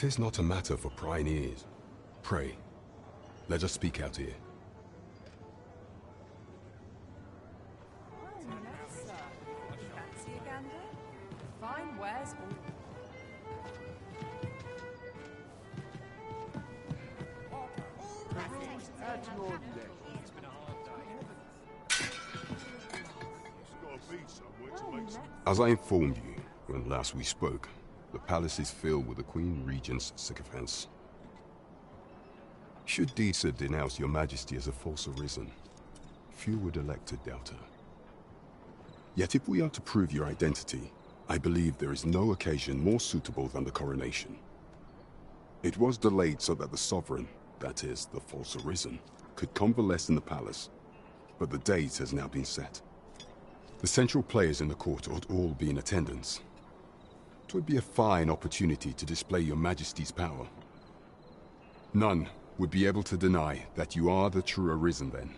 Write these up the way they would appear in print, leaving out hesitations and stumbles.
'Tis not a matter for prying ears. Pray, let us speak out here. Fine wares all. As I informed you when last we spoke, the palace is filled with the Queen Regent's sycophants. Should Disa denounce your majesty as a false arisen, few would elect to doubt her. Yet if we are to prove your identity, I believe there is no occasion more suitable than the coronation. It was delayed so that the sovereign, that is, the false arisen, could convalesce in the palace, but the date has now been set. The central players in the court ought all be in attendance. It would be a fine opportunity to display your majesty's power. None would be able to deny that you are the true arisen then.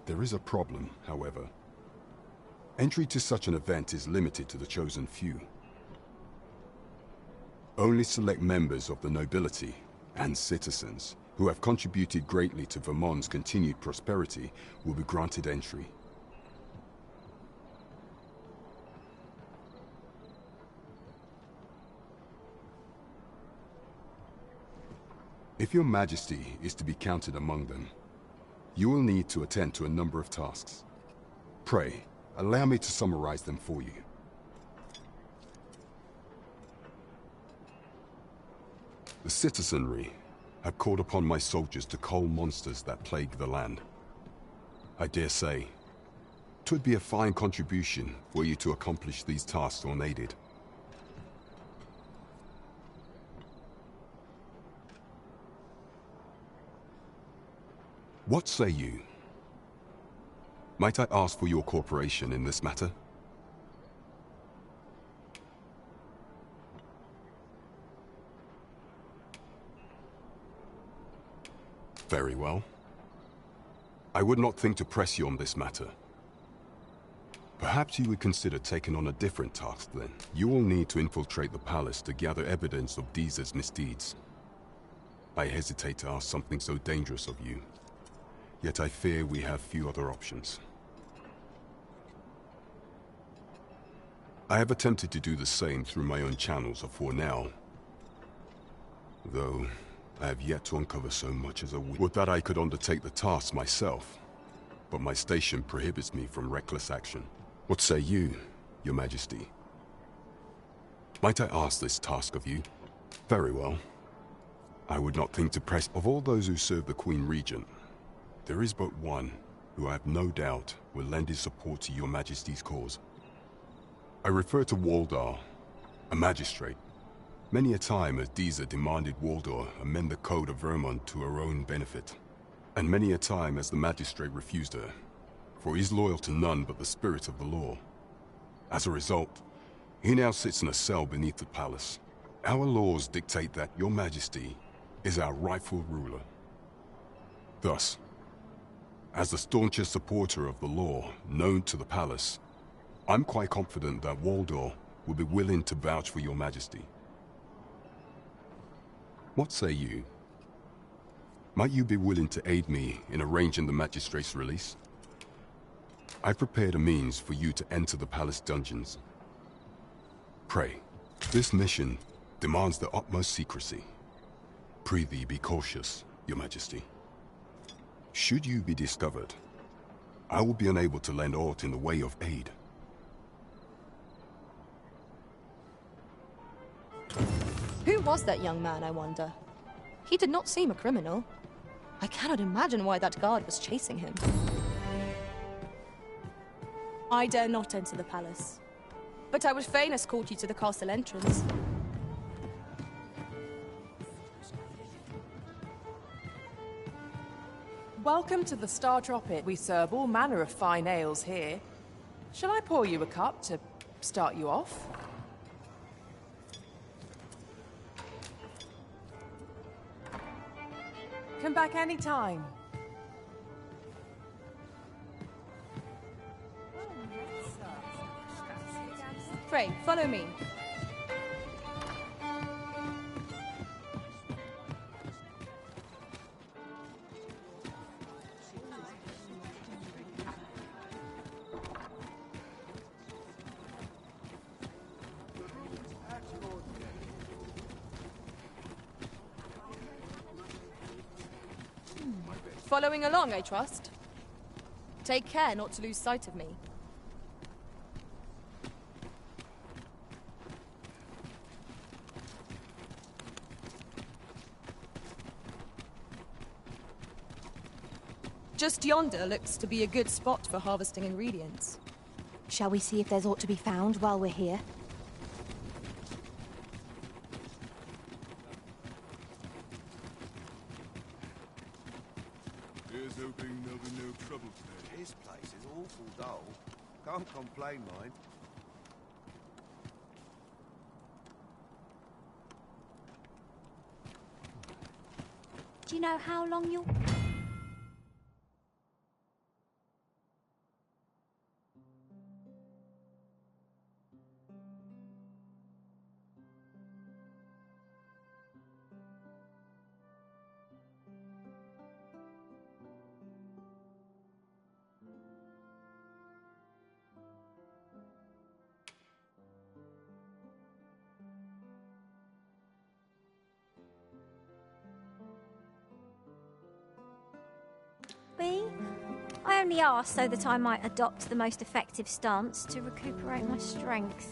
There is a problem, however. Entry to such an event is limited to the chosen few. Only select members of the nobility and citizens who have contributed greatly to Vermont's continued prosperity will be granted entry. If your majesty is to be counted among them, you will need to attend to a number of tasks. Pray, allow me to summarize them for you. The citizenry have called upon my soldiers to cull monsters that plague the land. I dare say, 'twould be a fine contribution were you to accomplish these tasks unaided. What say you? Might I ask for your cooperation in this matter? Very well. I would not think to press you on this matter. Perhaps you would consider taking on a different task then. You will need to infiltrate the palace to gather evidence of Disa's misdeeds. I hesitate to ask something so dangerous of you. Yet I fear we have few other options. I have attempted to do the same through my own channels afore now, though I have yet to uncover so much as a would that I could undertake the task myself, but my station prohibits me from reckless action. What say you, your majesty? Might I ask this task of you? Very well. I would not think to press. Of all those who serve the Queen Regent, there is but one who I have no doubt will lend his support to your majesty's cause. I refer to Waldar, a magistrate. Many a time has Disa demanded Waldar amend the code of Vermont to her own benefit, and many a time has the magistrate refused her, for he is loyal to none but the spirit of the law. As a result, he now sits in a cell beneath the palace. Our laws dictate that your majesty is our rightful ruler. Thus, as the staunchest supporter of the law known to the palace, I'm quite confident that Waldor will be willing to vouch for your majesty. What say you? Might you be willing to aid me in arranging the magistrate's release? I prepared a means for you to enter the palace dungeons. Pray, this mission demands the utmost secrecy. Prithee be cautious, your majesty. Should you be discovered, I will be unable to lend aught in the way of aid. Who was that young man, I wonder? He did not seem a criminal. I cannot imagine why that guard was chasing him. I dare not enter the palace, but I would fain escort you to the castle entrance. Welcome to the STARFLEET. We serve all manner of fine ales here. Shall I pour you a cup to start you off? Come back any time. Pray, follow me. Following along, I trust. Take care not to lose sight of me. Just yonder looks to be a good spot for harvesting ingredients. Shall we see if there's aught to be found while we're here? Here's hoping there'll be no trouble today. This place is awful dull. Can't complain, mind. Do you know how long you'll... I only asked so that I might adopt the most effective stance to recuperate my strength.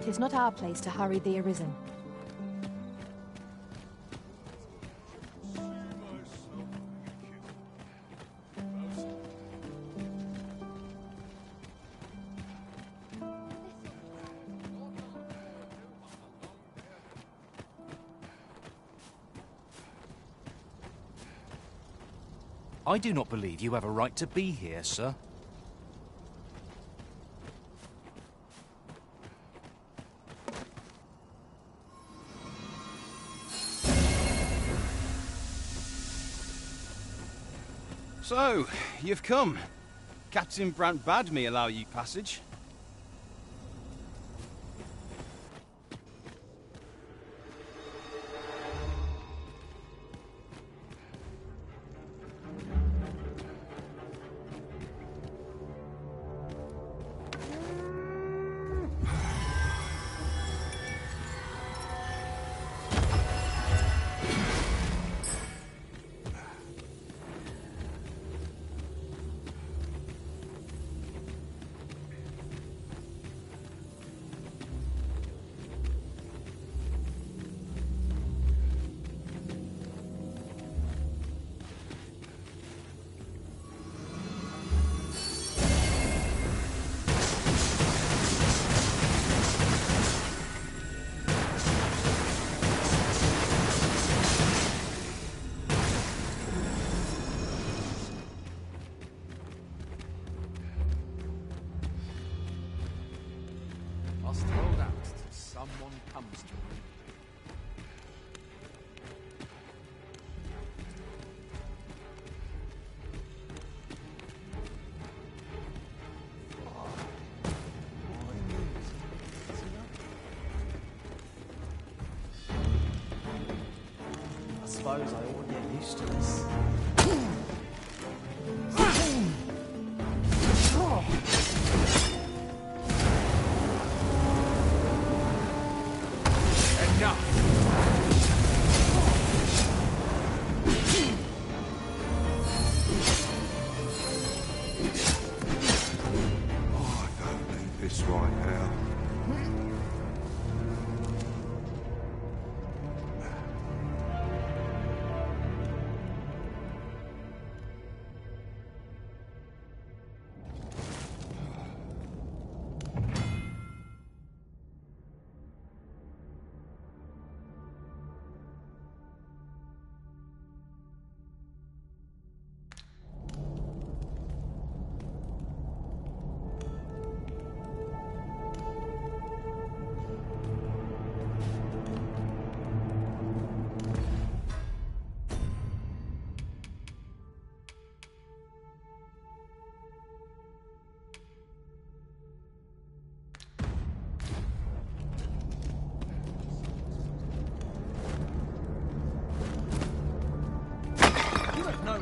'Tis not our place to hurry the arisen. I do not believe you have a right to be here, sir. So, you've come. Captain Brant bade me allow you passage. Someone comes to me. I suppose I ought to get used to this.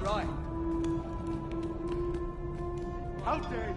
Right. How dare you?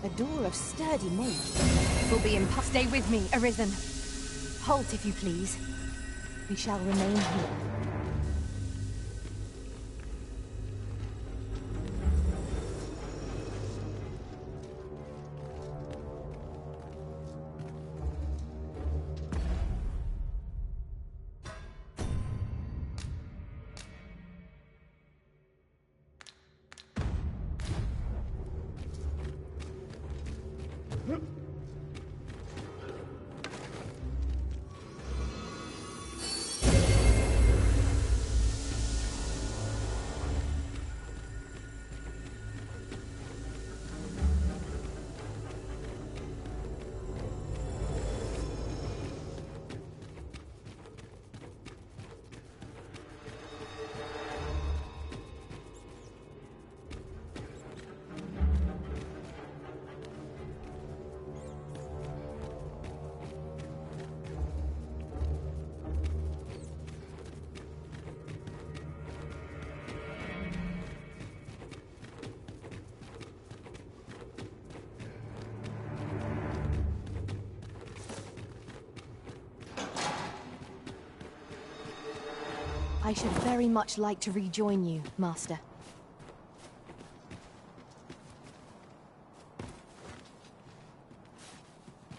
A door of sturdy make. Will be Stay with me, Arisen. Halt, if you please. We shall remain here. I should very much like to rejoin you, Master.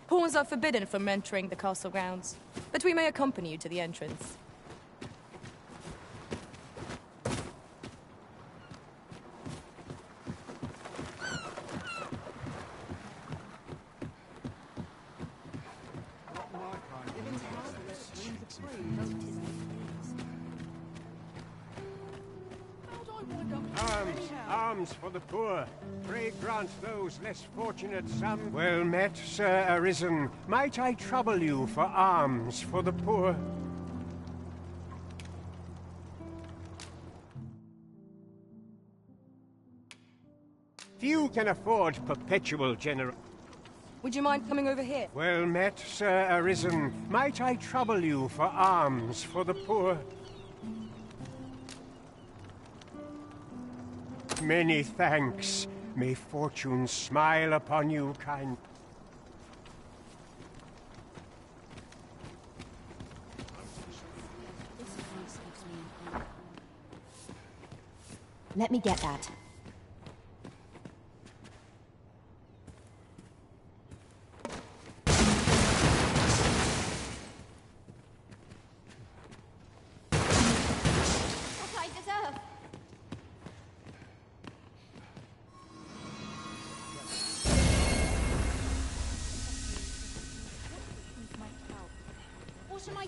Pawns are forbidden from entering the castle grounds, but we may accompany you to the entrance. Arms for the poor. Pray grant those less fortunate some. Well met, Sir Arisen. Might I trouble you for alms for the poor? Few can afford perpetual generosity. Would you mind coming over here? Well met, Sir Arisen. Might I trouble you for alms for the poor? Many thanks. May fortune smile upon you, kind. Let me get that.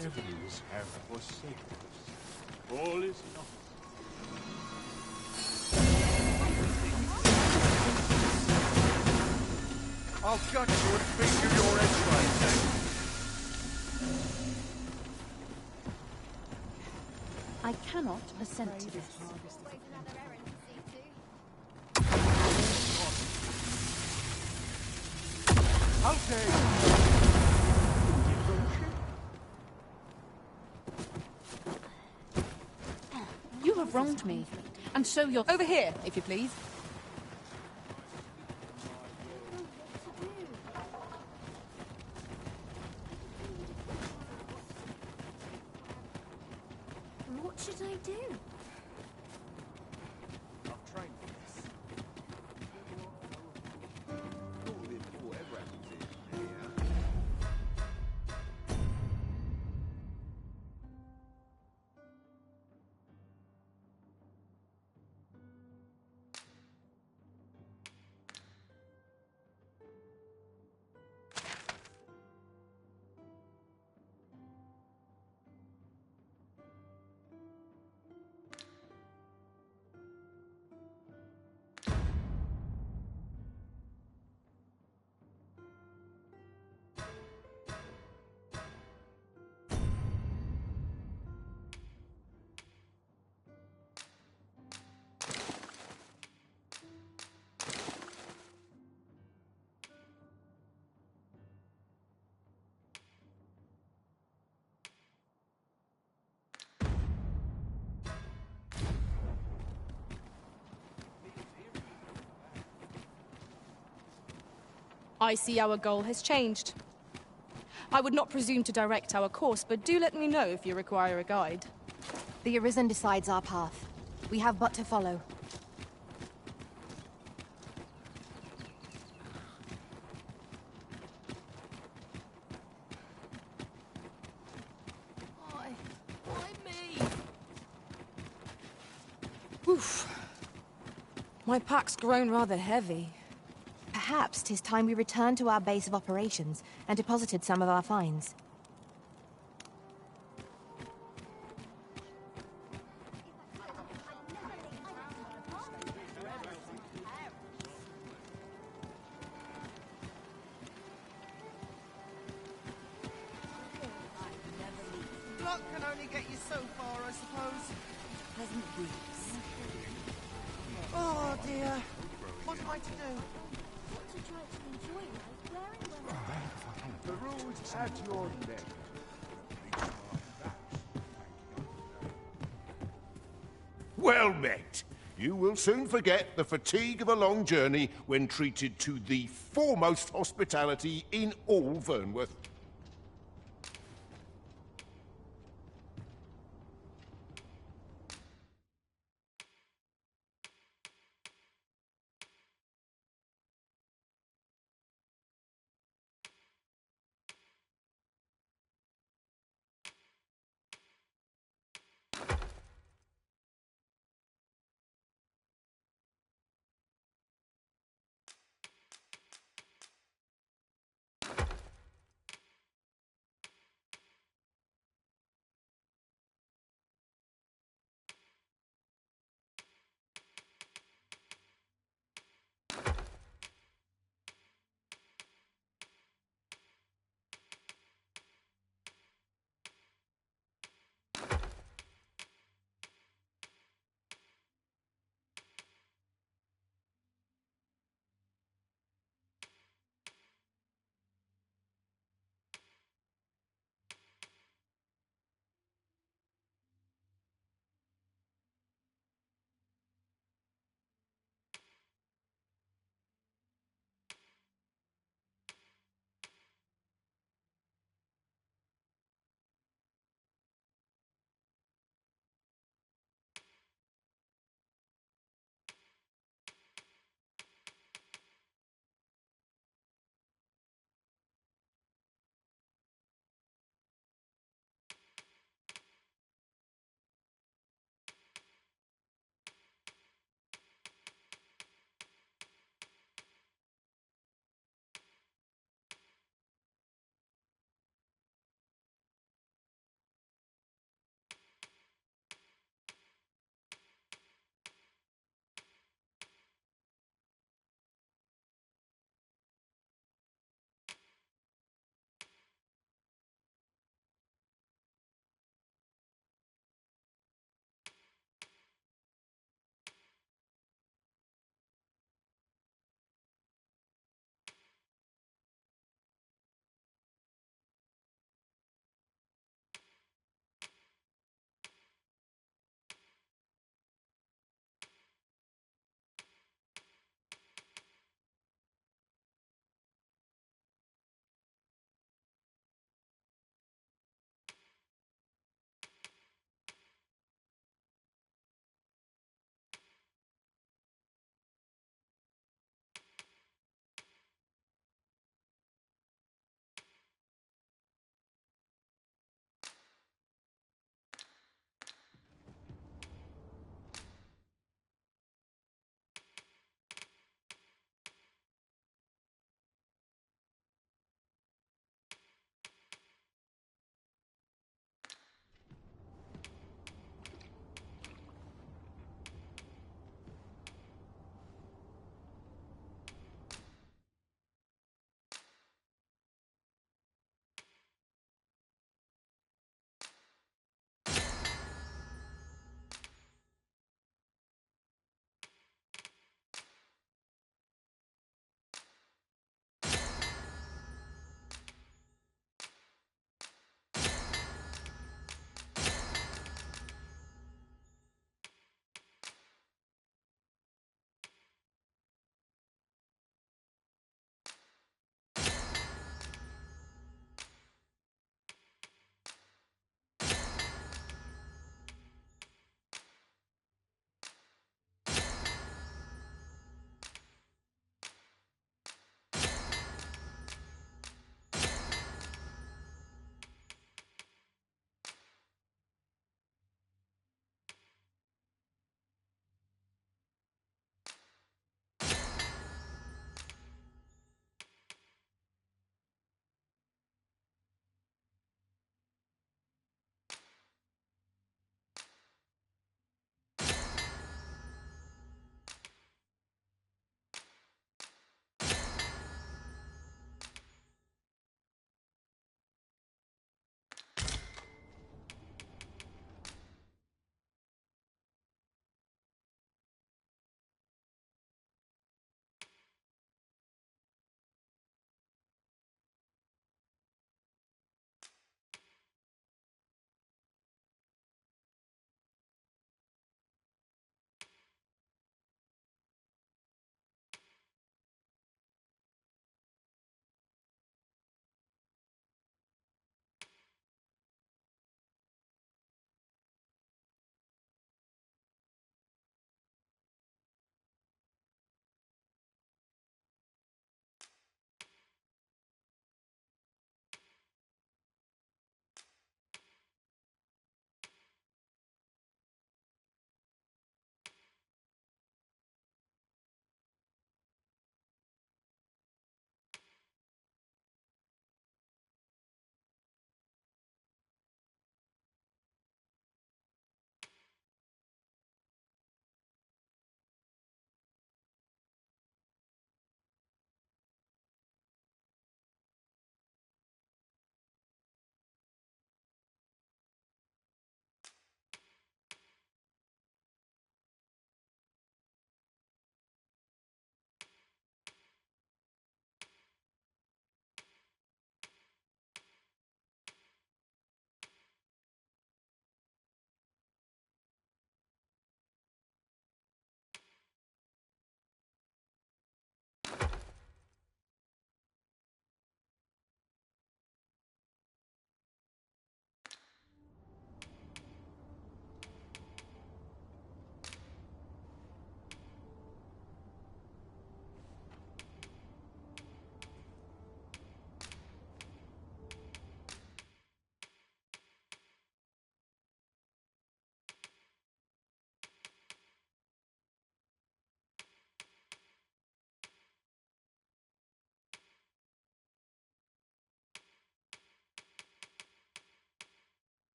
Heavens have forsaken us. All is not. I'll gut you and feed you your x-rays. I cannot assent to this. Okay. have wronged me. And so you're... Over here, if you please. What should I do? I've trained for this. All in whatever happens here. I see our goal has changed. I would not presume to direct our course, but do let me know if you require a guide. The Arisen decides our path. We have but to follow. Why me? Oof. My pack's grown rather heavy. Perhaps 'tis time we returned to our base of operations and deposited some of our finds. Luck can only get you so far, I suppose. Pleasant breeze. Oh dear. What am I to do? The road's at your neck. Well met. You will soon forget the fatigue of a long journey when treated to the foremost hospitality in all Vernworth.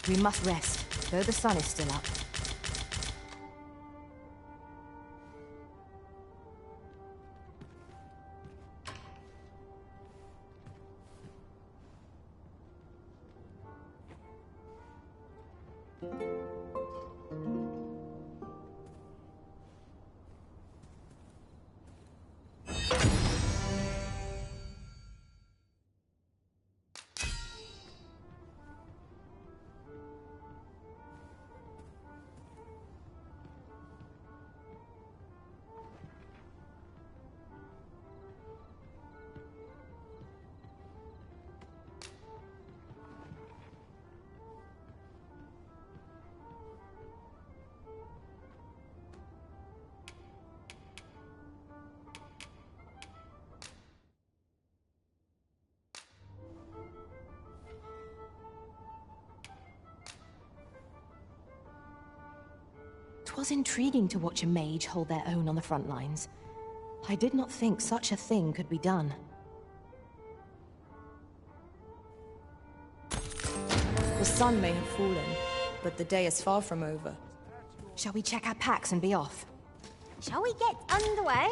We must rest, though the sun is still up. Twas intriguing to watch a mage hold their own on the front lines. I did not think such a thing could be done. The sun may have fallen, but the day is far from over. Shall we check our packs and be off? Shall we get underway?